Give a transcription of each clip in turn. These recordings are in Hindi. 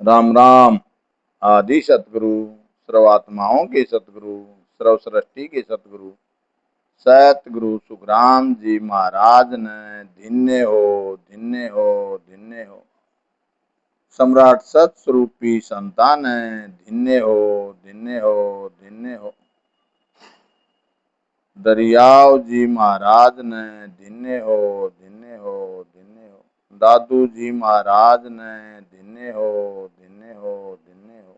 राम राम। आदि सतगुरु, सर्वात्माओं के सतगुरु, सर्व सृष्टि के सतगुरु सतगुरु सुखराम जी महाराज ने धन्य हो, धन्य हो, धन्य हो। सम्राट सतस्वरूपी संतान है, धन्य हो, धन्य हो, धन्य हो। दरियाव जी महाराज ने धन्य हो, धन्य हो, धन्य हो। दादू जी महाराज ने धन्य हो, धन्य हो, धन्य हो।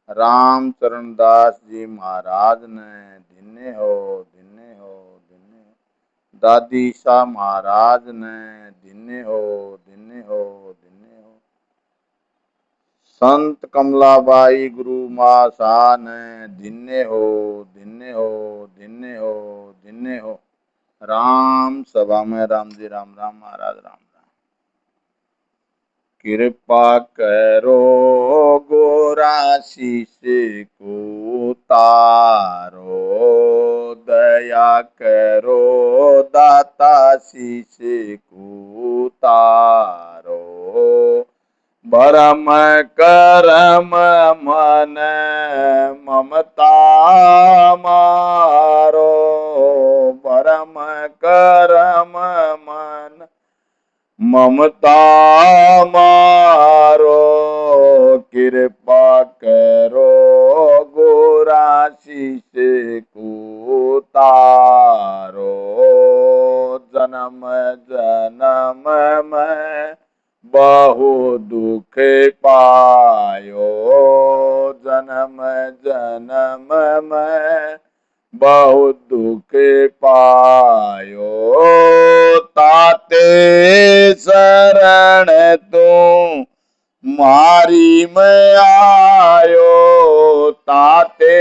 रामचरण दास जी महाराज ने धन्य हो, धन्य हो, धन्य हो। दादी शाह महाराज ने धन्य हो, धन्य हो, धन्य हो। संत कमलाबाई गुरु माँ शाह ने धन्य हो, धन्य हो, धन्य हो, धन्य हो। राम सभा में राम जी राम राम महाराज राम राम। कृपा करो गोरा शीश को तारो, दया करो दाता शीश को तारो। भरम करम मन ममता मारो, भरम करम मन ममता मारो। कृपा करो गोरा शीश को तारो, जन्म जन्म में बहु दुख पायो, जन्म जन्म में बहुत दुख पायो। ताते शरण तू मारी में आयो, ताते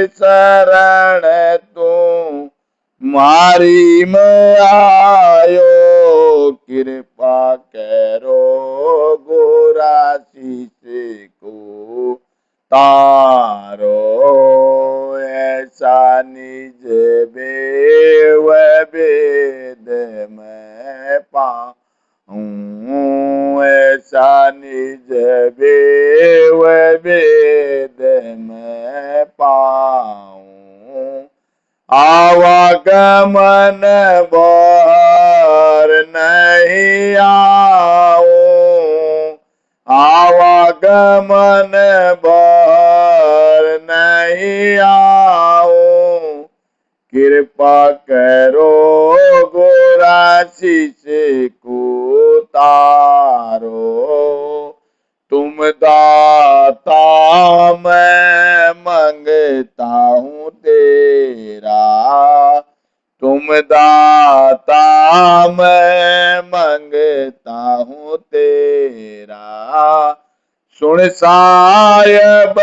शरण तू मारी में आयो। कृपा करो गोरा शीश को तारो, ऐसा निज बेव वेद में पाऊं, ऐसा निज बेव वेद में पाऊं। आवागमन बार नहीं आओ, आवागमन बार नहीं आओ। कृपा करो गोरा शीश को तारो, तुम दाता मैं मंगता हूँ तेरा, तुम दाता मैं मंगता हूँ तेरा। सुन सायब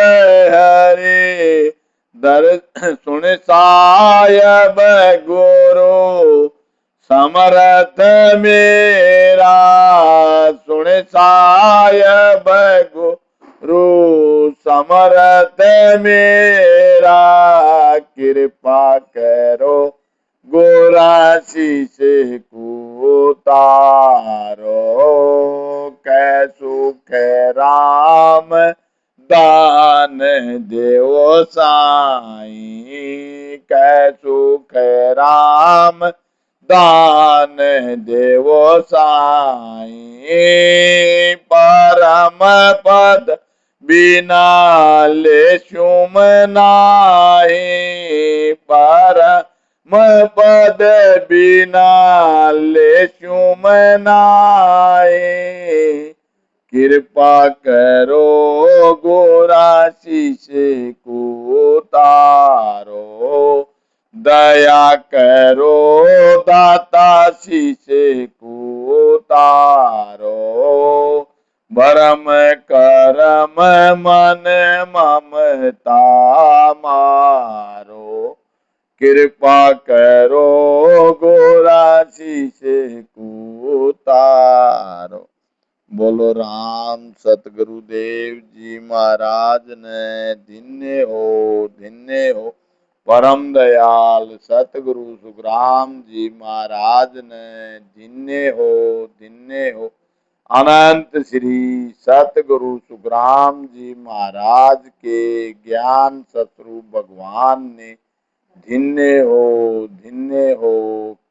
हरे दर, सुन सायब गुरु समरथ मेरा, सुन सायब गुरु समरथ मेरा। कृपा करो गोरा शीश को तारो, कै सुख राम दान देवो साईं, कै सुख राम दान देवो साईं। परम पद बिना लेशुम नाही, परम पद बिना लेशुम नाही। कृपा करो गोरा शीश को तारो, दया करो दाता शीश को तारो। भरम करम मन ममता मारो, कृपा करो गोरा शीश को तारो। बोलो राम सतगुरुदेव जी महाराज ने धन्य हो, धन्य हो। परम दयाल सतगुरु सुखराम जी महाराज ने धन्य हो, धन्य हो। अनंत श्री सतगुरु सुखराम जी महाराज के ज्ञान शत्रु भगवान ने धिन्ने हो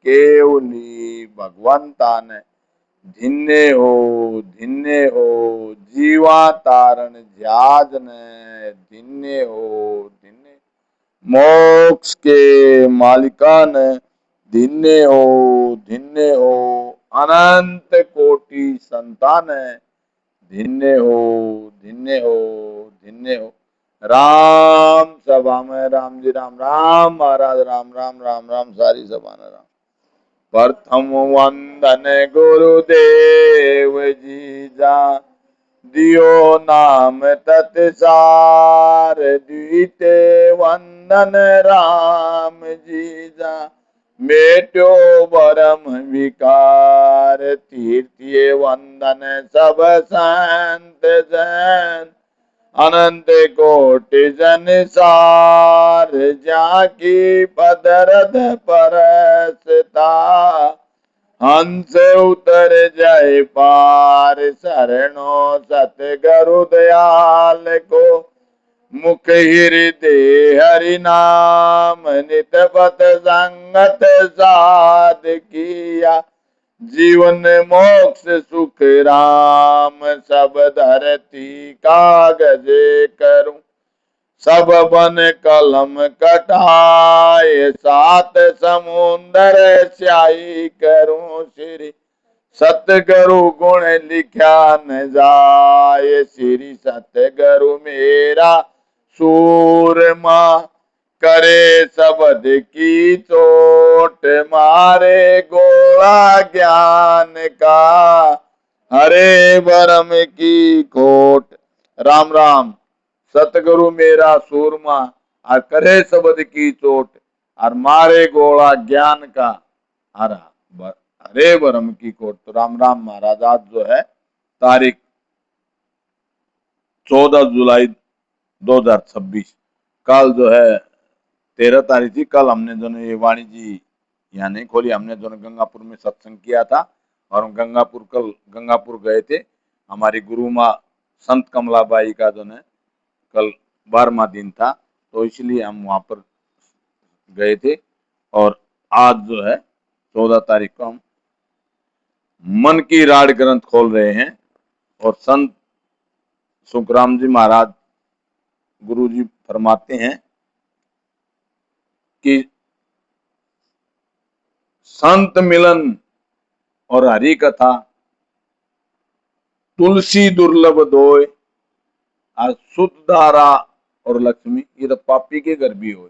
केवली भगवंता ने धिन्ने हो जीवा तारण ज्याज ने धिन्ने मोक्ष के मालिका ने धिन्ने हो अनंत कोटि संतान है धिन्ने हो राम सभा में राम जी राम राम महाराज राम राम राम राम सारी सभा में राम। प्रथम वंदन गुरुदेव जी जा दियो नाम तत्सार द्वितीय वंदन राम जी जा मेट्यो परम विकार तृतीय वंदन सब संत जन अनंत कोटि जन सार जाकी पदरथ परसता हंस उतर जय पार शरणो सतगुरु दयाल को मुख हृदय हरि नाम नित पत संगत साध किया जीवन मोक्ष सुख राम सब धरती कागज करूं सब बन कलम कटाए सात समुंदर स्याही करूं श्री सतगुरु गुण लिखा न जाए श्री सतगुरु मेरा सूरमा करे शब्द की चोट मारे गोला ज्ञान का हरे भरम की खोट। राम राम। सतगुरु मेरा सूरमा और करे शब्द की चोट और मारे गोला ज्ञान का हरे भरम की कोट। तो राम राम महाराज। आज जो है तारीख 14 जुलाई 2026, कल जो है 13 तारीख थी। कल हमने दोनों ये वाणी जी यहाँ नहीं खोली, हमने दोनों गंगापुर में सत्संग किया था और हम गंगापुर गए थे। हमारी गुरु माँ संत कमलाबाई का जो है कल 12वां दिन था, तो इसलिए हम वहां पर गए थे। और आज जो है 14 तारीख को हम मन की राड ग्रंथ खोल रहे हैं और संत सुखराम जी महाराज गुरु जी फरमाते हैं कि संत मिलन और हरि कथा तुलसी दुर्लभ दोय और शुद्ध धारा और लक्ष्मी, ये तो पापी के घर भी हो।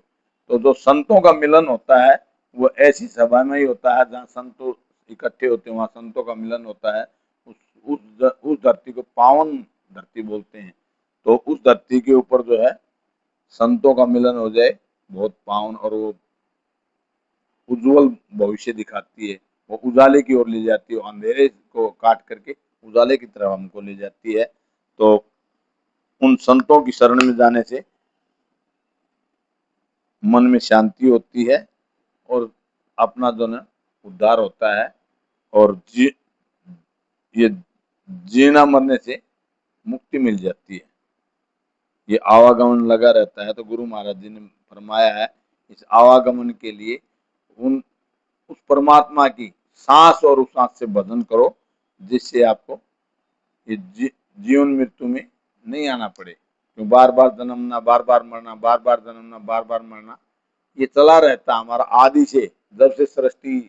तो जो संतों का मिलन होता है वो ऐसी सभा में ही होता है जहाँ संतों इकट्ठे होते हैं, वहां संतों का मिलन होता है। उस धरती को पावन धरती बोलते हैं। तो उस धरती के ऊपर जो है संतों का मिलन हो जाए, बहुत पावन, और वो उज्जवल भविष्य दिखाती है। वो उजाले की ओर ले जाती है, अंधेरे को काट करके उजाले की तरफ हमको ले जाती है। तो उन संतों की शरण में जाने से मन में शांति होती है और अपना जो है उद्धार होता है और ये जीना मरने से मुक्ति मिल जाती है। ये आवागमन लगा रहता है। तो गुरु महाराज जी ने फरमाया है इस आवागमन के लिए उस परमात्मा की सांस और उस सांस से भजन करो, जिससे आपको ये जीवन मृत्यु में नहीं आना पड़े। क्यों बार बार जन्मना, बार बार मरना, बार बार जन्मना, बार बार मरना, ये चला रहता हमारा आदि से। जब से सृष्टि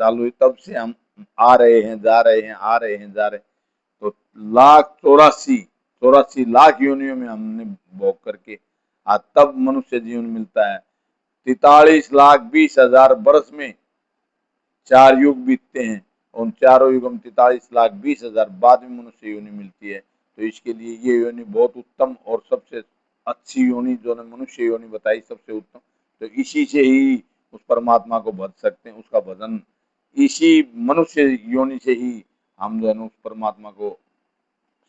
चालू हुई तब से हम आ रहे हैं, जा रहे हैं, आ रहे हैं, जा रहे हैं। तो 84 लाख योनियों में हमने भोग करके आज तब मनुष्य जीवन मिलता है। 43,20,000 वर्ष में 4 युग बीतते हैं। उन चारों युगों में 43,20,000 बाद में मनुष्य योनि मिलती है। तो इसके लिए ये योनि बहुत उत्तम और सबसे अच्छी योनि जो ने मनुष्य योनि बताई सबसे उत्तम। तो इसी से ही उस परमात्मा को भज सकते हैं। उसका भजन इसी मनुष्य योनि से ही हम जो है उस परमात्मा को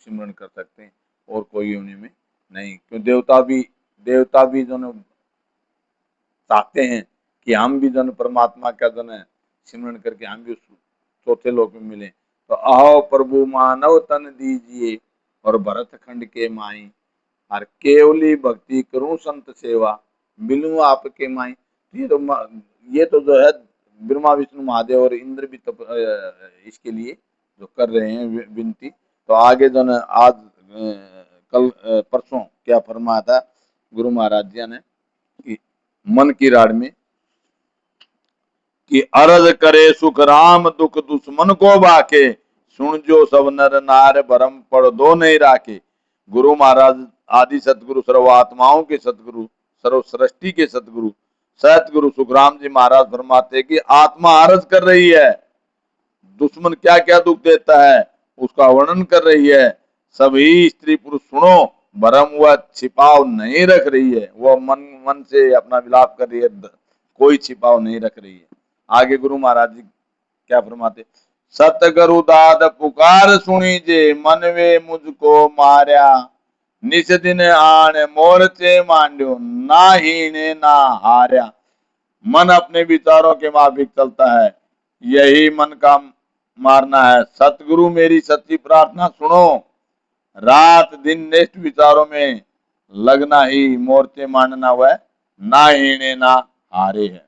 सिमरण कर सकते हैं, और कोई योनि में नहीं। क्यों देवता भी जो चाहते हैं कि हम भी जन परमात्मा का जन सिमरण करके हम भी उस चौथे लोक में मिले। तो अहो प्रभु मानव तन दीजिए और भरत खंड के माई, और केवली भक्ति करूं संत सेवा, मिलूं आपके माई। ये तो जो है ब्रह्मा विष्णु महादेव और इंद्र भी इसके लिए जो कर रहे हैं विनती। तो आगे जो है आज कल परसों क्या फरमाया था गुरु महाराज जी ने कि मन की राड़ में कि अरज करे सुख राम दुख दुश्मन को बाके, सुन जो सब नर नार भरम पड़ दो नहीं राखे। गुरु महाराज आदि सतगुरु सर्व आत्माओं के सतगुरु सर्व सृष्टि के सतगुरु सतगुरु सुखराम जी महाराज फरमाते कि आत्मा अरज कर रही है, दुश्मन क्या क्या दुख देता है उसका वर्णन कर रही है। सभी स्त्री पुरुष सुनो, भरम हुआ छिपाव नहीं रख रही है, वह मन मन से अपना विलाप कर रही है, कोई छिपाव नहीं रख रही है। आगे गुरु महाराज जी क्या फरमाते, सतगुरु दाद पुकार सुनी जे, मन वे मुझको मार्या, निस दिन आन मोर्चे मांड्यो, ना हीने ना हार्या। मन अपने विचारों के माफिक चलता है, यही मन का मारना है। सतगुरु मेरी सच्ची प्रार्थना सुनो, रात दिन निष्ठ विचारों में लगना ही मोर्चे मांडना वह ना हीने ना हारे है।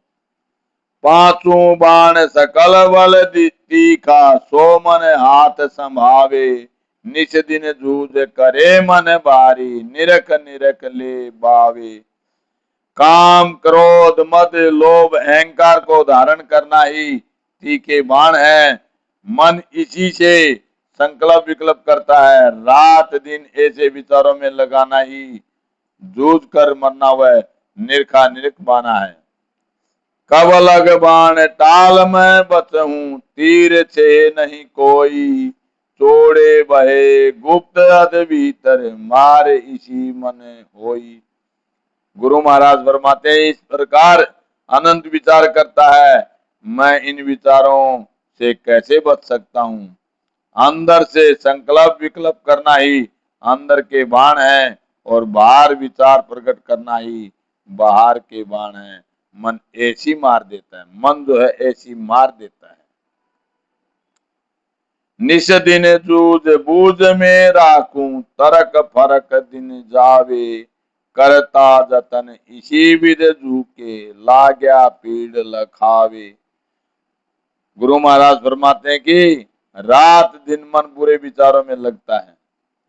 पांचों बाण सकल बल तीखा, सो मन हाथ संभावे, निस दिन जूझ करे मन भारी, निरख निरख ले बावे। काम क्रोध मद लोभ अहंकार को धारण करना ही तीखे बाण है। मन इसी से संकल्प विकल्प करता है, रात दिन ऐसे विचारों में लगाना ही जूझ कर मरना वह निरखा निरख बाना है। कब लग बाण टाल में बचहूं, तीर छे नहीं कोई, चोड़े बहे गुप्त अध भीतर, मार इसी मन होई। गुरु महाराज फरमाते हैं इस प्रकार अनंत विचार करता है, मैं इन विचारों से कैसे बच सकता हूं। अंदर से संकल्प विकल्प करना ही अंदर के बाण है, और बाहर विचार प्रकट करना ही बाहर के बाण है। मन ऐसी मार देता है, मन जो है ऐसी मार देता है। निस दिन जूझ बूझ में राखूं, तरक फरक दिन जावे, करता जतन इसी विध झूके, लाग्या पीड़ लखावे। गुरु महाराज फरमाते हैं कि रात दिन मन बुरे विचारों में लगता है।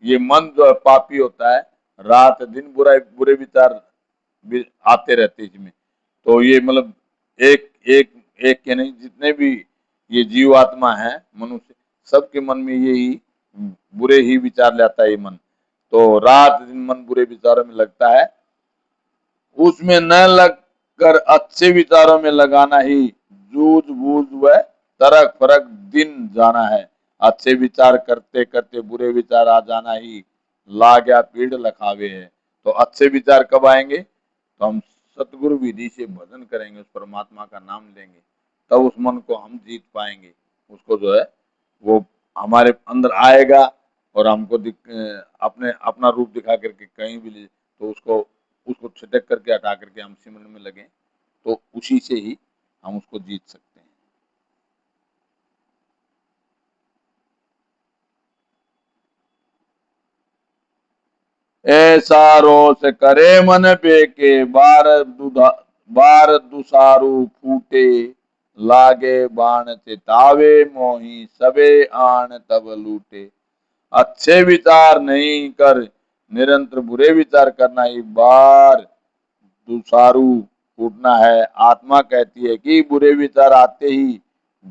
ये मन जो है पापी होता है, रात दिन बुरे विचार आते रहते इसमें। तो ये मतलब एक एक एक के नहीं, जितने भी ये जीवात्मा है मनुष्य, सबके मन में यही बुरे ही विचार लाता है ये मन। तो रात दिन मन बुरे विचारों में लगता है, उसमें न लगकर अच्छे विचारों में लगाना ही जूझ बूझ व तरक फरक दिन जाना है। अच्छे विचार करते करते बुरे विचार आ जाना ही लाग्या पीड़ लखावे है। तो अच्छे विचार कब आएंगे, तो हम सतगुरु विधि से भजन करेंगे, उस परमात्मा का नाम लेंगे, तब उस मन को हम जीत पाएंगे। उसको जो है वो हमारे अंदर आएगा और हमको अपने अपना रूप दिखा करके कहीं भी ले, तो उसको छिटक करके हटा करके हम सिमरन में लगे, तो उसी से ही हम उसको जीत सकते हैं। ऐसा रोष करे मन बेके, बार दुसारू फूटे, लागे बाण चितावे मोही, सबे आन तब लूटे। अच्छे विचार नहीं कर निरंतर बुरे विचार करना ही बार दुसारू फूटना है। आत्मा कहती है कि बुरे विचार आते ही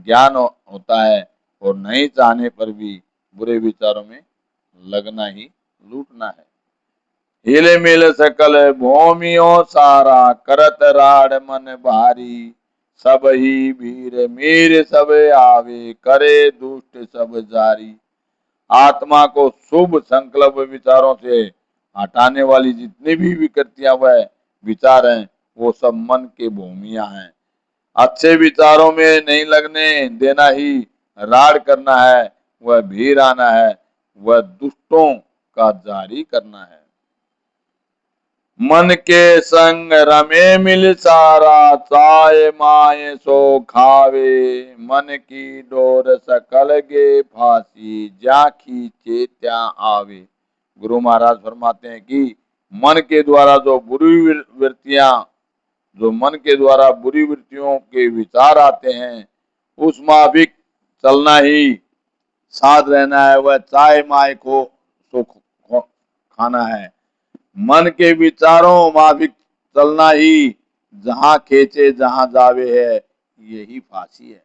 ज्ञान होता है, और नहीं चाहने पर भी बुरे विचारों में लगना ही लूटना है। हिले मिल सकल भूमियो सारा, करत राड मन भारी, सब ही वीर मीर सब आवे, करे दुष्ट सब जारी। आत्मा को शुभ संकल्प विचारों से हटाने वाली जितनी भी विकृतियां वह विचार हैं, वो सब मन के भूमिया हैं। अच्छे विचारों में नहीं लगने देना ही राड करना है, वह भीर आना है, वह दुष्टों का जारी करना है। मन के संग रमे मिल सारा, चाय माए सो खावे। मन की डोर सकल गे फांसी, जा खींचे त्या आवे। गुरु महाराज फरमाते हैं कि मन के द्वारा जो बुरी वृत्तियां, जो मन के द्वारा बुरी वृत्तियों के विचार आते हैं, उस माफिक चलना ही, साथ रहना है, वह चाय माए को सो खाना है। मन के विचारों माफिक चलना ही, जहां खेचे जहां जावे है, यही फांसी है।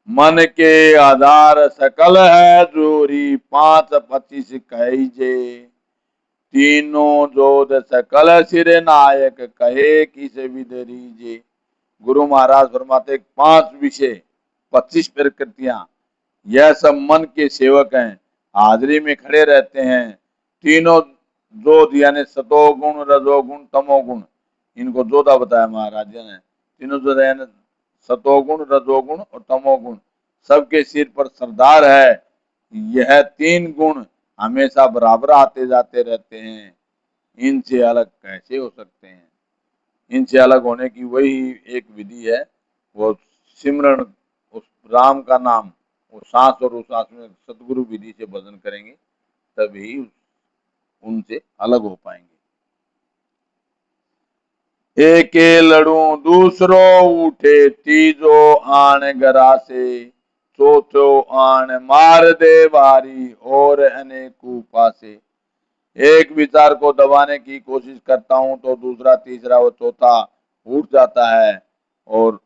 मन के आधार सकल है जोरी, 5-25 कहीजे। तीनों जोध सकल सिर नायक, कहे किस विध रीजे। गुरु महाराज फरमाते 5 विषय, 25 प्रकृतियां, यह सब मन के सेवक हैं, हाजिरी में खड़े रहते हैं। तीनों जोध यानी सतोगुण, रजोगुण, तमोगुण, इनको जोधा बताया महाराज ने। तीनों जोध यानी सतोगुण, रजोगुण और तमोगुण, सबके सिर पर सरदार है। यह 3 गुण हमेशा बराबर आते जाते रहते हैं, इनसे अलग कैसे हो सकते हैं। इनसे अलग होने की वही एक विधि है, वो सिमरन, उस राम का नाम, वो सांस और उस सांस में सतगुरु विधि से भजन करेंगे, तभी उनसे अलग हो पाएंगे। एके लड़ू दूसरो उठे, तीजो आन गरा से। चौथो आन मार दे भारी, और अनेकू पासे। एक विचार को दबाने की कोशिश करता हूं तो दूसरा, तीसरा व चौथा उठ जाता है और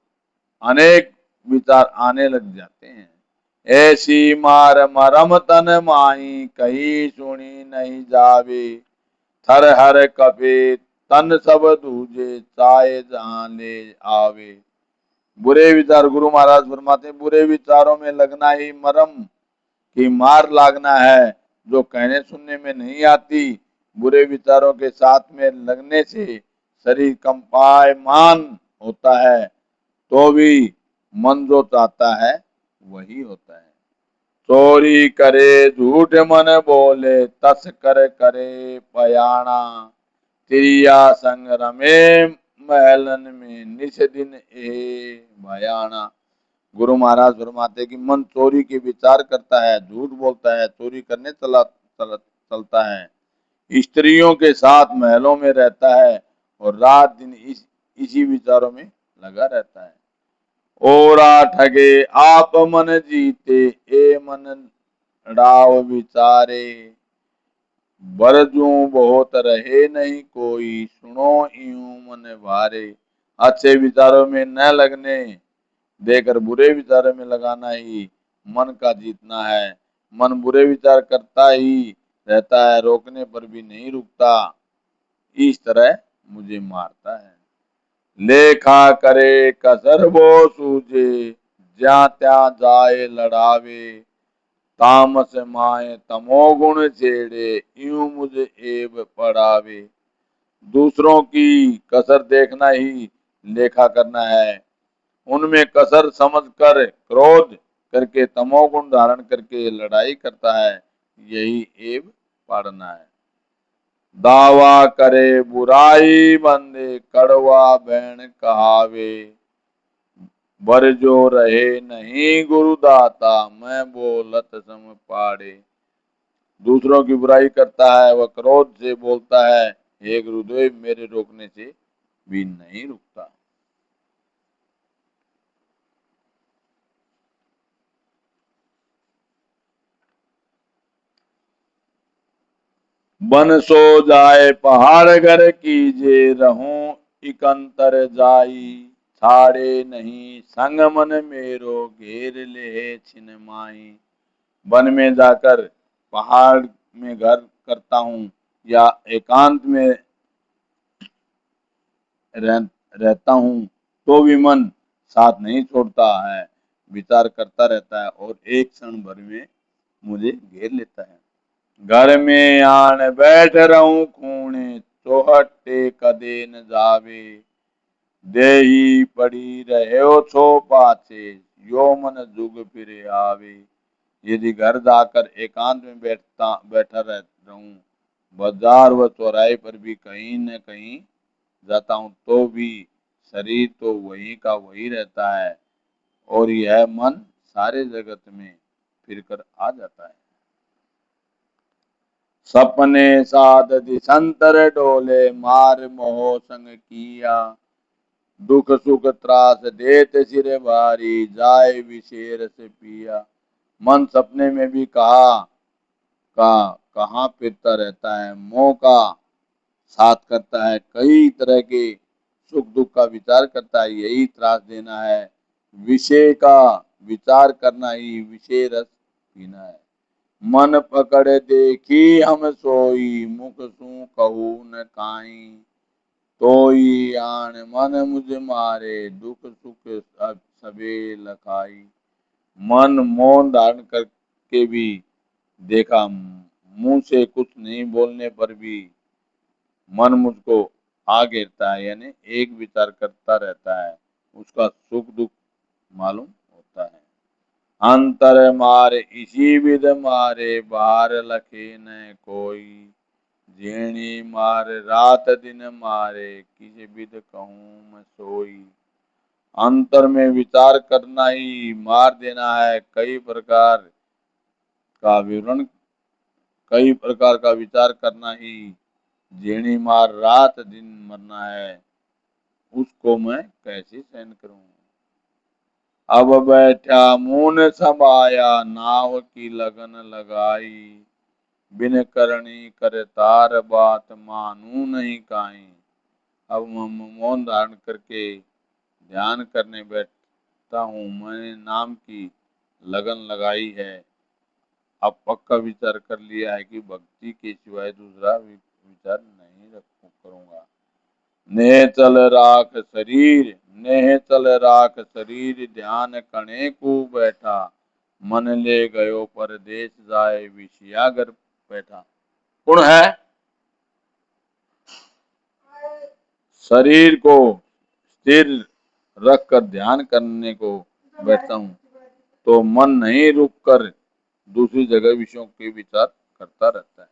अनेक विचार आने लग जाते हैं। ऐसी मार मरम तन माही, कहीं सुनी नहीं जावे। थर हर कपे तन सब दूजे, चाहे जहां ले आवे। बुरे विचार, गुरु महाराज फरमाते, बुरे विचारों में लगना ही मरम की मार लागना है, जो कहने सुनने में नहीं आती। बुरे विचारों के साथ में लगने से शरीर कंपायमान होता है, तो भी मन जो चाहता है वही होता है। चोरी करे झूठ मन बोले, तस्कर करे पयाणा। तिरिया संग रमे महलन में, निस दिन ए भयाना। गुरु महाराज फरमाते कि मन चोरी के विचार करता है, झूठ बोलता है, चोरी करने चलता है, स्त्रियों के साथ महलों में रहता है और रात दिन इसी विचारों में लगा रहता है। ओरा ठगे आप मन जीते, ए मन डाव विचारे। बरजू बहुत रहे नहीं कोई, सुनो यूं मन भारे। अच्छे विचारों में न लगने देकर बुरे विचारों में लगाना ही मन का जीतना है। मन बुरे विचार करता ही रहता है, रोकने पर भी नहीं रुकता, इस तरह मुझे मारता है। लेखा करे कसर वो सूझे, ज्या त्या जाए लड़ावे। तामस माए तमोगुण छेड़े, यूं मुझे एब पढ़ावे। दूसरों की कसर देखना ही लेखा करना है, उनमें कसर समझकर क्रोध करके तमोगुण धारण करके लड़ाई करता है, यही एब पढ़ना है। दावा करे बुराई बंदे, कड़वा बैन कहावे। बर जो रहे नहीं गुरुदाता, मैं बोलत सम पाड़े। दूसरों की बुराई करता है, वह क्रोध से बोलता है, हे गुरुदेव मेरे रोकने से भी नहीं रुकता। बन सो जाए पहाड़ घर कीजे, रहूं इकंतर जाई। छाड़े नहीं संग मन मेरो, घेर ले छिन माई। वन में जाकर पहाड़ में घर करता हूँ या एकांत में रहता हूँ, तो भी मन साथ नहीं छोड़ता है, विचार करता रहता है और एक क्षण भर में मुझे घेर लेता है। घर में आन बैठ रहूं खूणे, चौहट्टे कदे न जावे। देही पड़ी रहे छो पाछे, यो मन जुग फिरे आवे। यदि घर जाकर एकांत में बैठा रहूं बाजार व चौराहे पर भी कहीं न कहीं जाता हूँ तो भी शरीर तो वही का वही रहता है और यह मन सारे जगत में फिरकर आ जाता है। सपने साध दिसंतर डोले मार मोह संग किया, दुख सुख त्रास देत सिर भारी जाए विशेर से पिया। मन सपने में भी कहाँ फिरता रहता है, मोह का साथ करता है, कई तरह के सुख दुख का विचार करता है, यही त्रास देना है, विषय का विचार करना ही विषय रस पीना है। मन पकड़ देखी हम सोई मुख सू कहू न काई, तोई आन मन मुझ मारे दुख सुख सब सबे लखाई। मन मौन धारण करके भी देखा, मुंह से कुछ नहीं बोलने पर भी मन मुझको आ घेरता है, यानी एक विचार करता रहता है, उसका सुख दुख मालूम होता है। अंतर मार इसी विध मारे बाहर लखे न कोई, झेणी मार रात दिन मारे किसी विध कहूँ मैं सोई। अंतर में विचार करना ही मार देना है, का विवरण कई प्रकार का विचार करना ही झेणी मार रात दिन मरना है, उसको मैं कैसे सहन करूं। अब बैठा मून समाया नाव की लगन लगाई, बिन करनी करे तार बात मानू नहीं काई। अब मौन धारण करके ध्यान करने बैठता हूँ, मैंने नाम की लगन लगाई है। अब पक्का विचार कर लिया है कि भक्ति के सिवाय दूसरा विचार नहीं करूंगा। नेह चल राख शरीर, नेह चल राख शरीर ध्यान कणे को बैठा, मन ले गयो परदेश जाए विषयागर बैठा। गुण है शरीर को स्थिर रख कर ध्यान करने को बैठता हूँ तो मन नहीं रुक कर दूसरी जगह विषयों के विचार करता रहता है।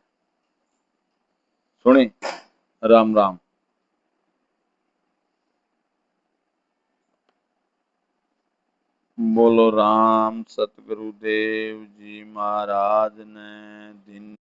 सुनी। राम राम। बोलो राम सतगुरुदेव जी महाराज ने दिन